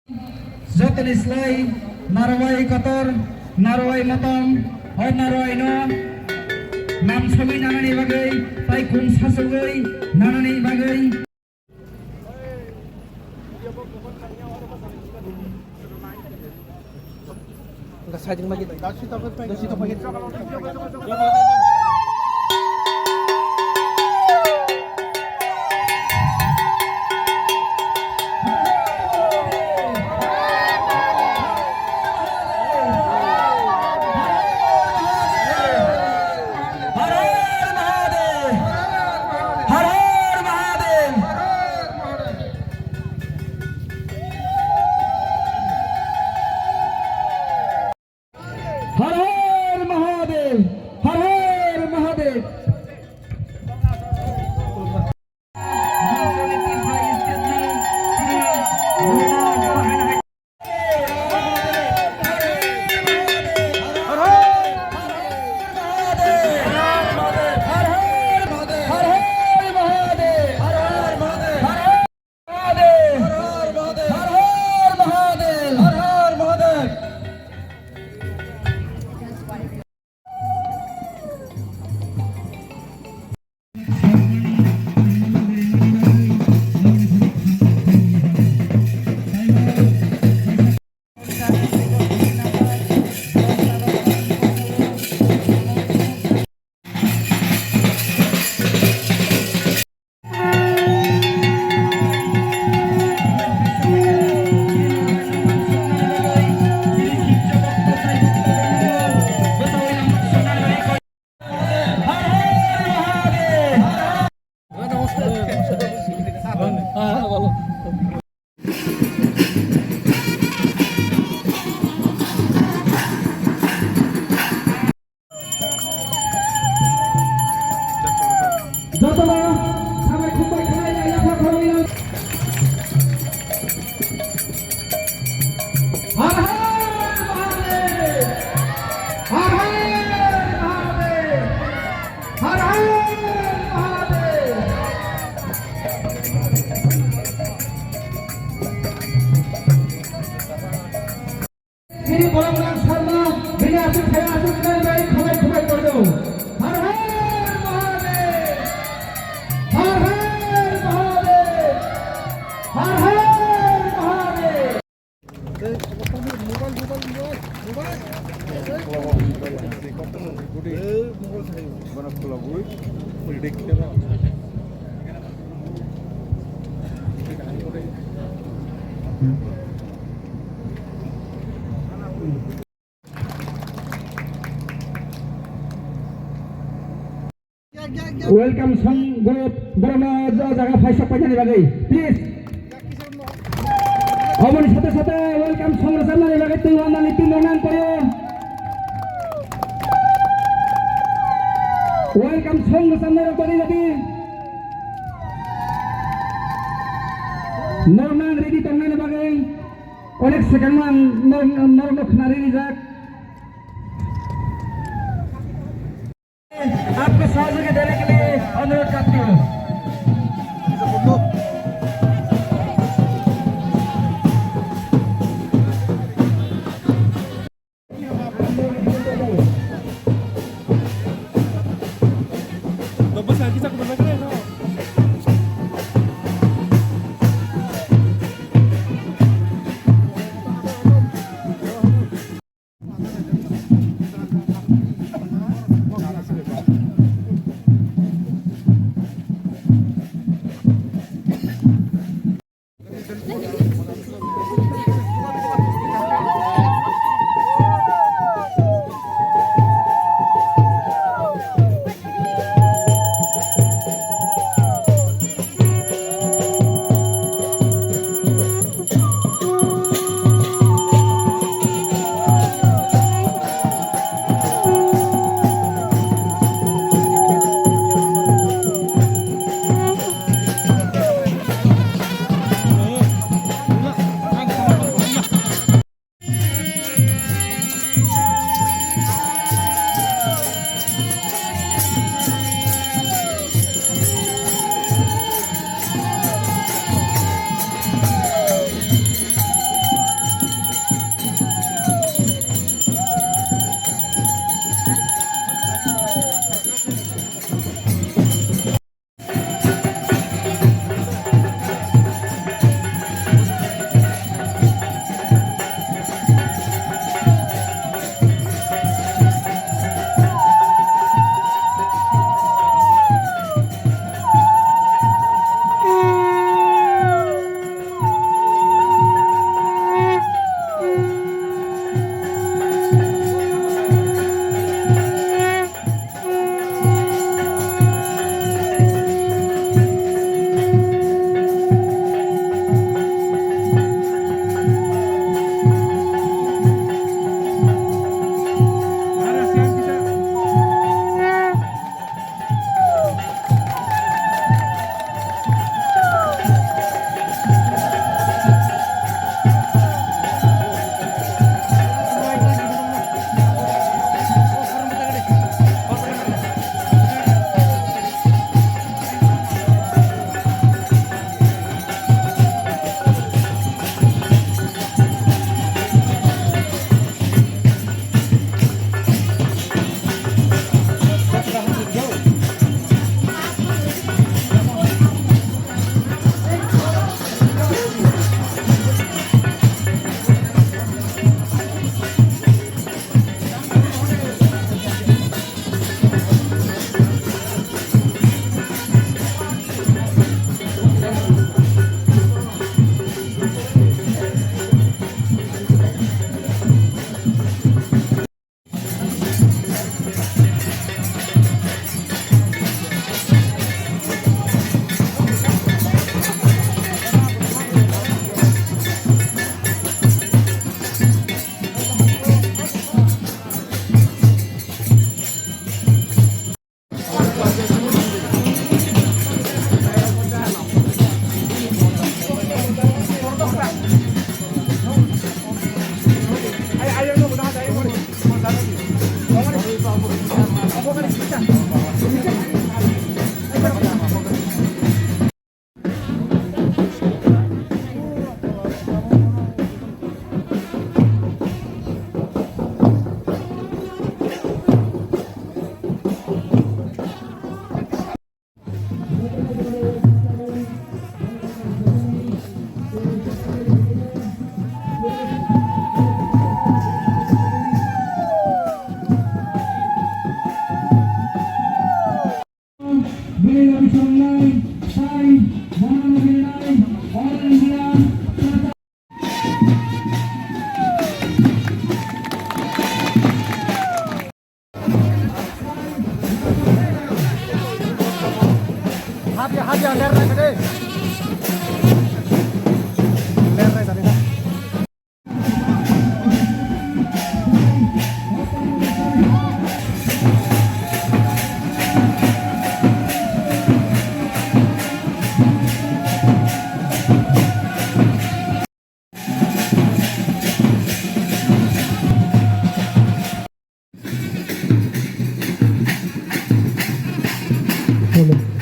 Jotin Islay, Narway Kotor, Narway Matong, o Narway no, Nam Sabi Nanani Bagay, Tai Kun Sasugay, Nanani Bagay. Sajeng bagi, dasi to bagi. Ini bola-bola sama, bini asuk saya asuk dan baik khabar berdo. Har Har Mahadev, Har Har Mahadev, Har Har Mahadev. Welcome song group Brahma jaga Faisal Pajani bagai please Omon satu-satu welcome song rasanya bagai tuan dan itu nonan koyo welcome song rasanya koyo jadi nonan ready tangan bagai onek second man norok nari rijak आपको सहयोग देने के लिए अनुरोध करती हूँ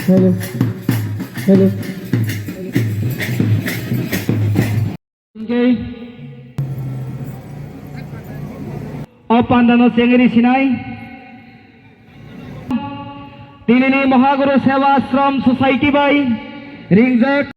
hello hello अपान्दानो सेंगरी Sinai Delhi Mahaguru सेवा आश्रम सोसाइटी बाई रिंगजेक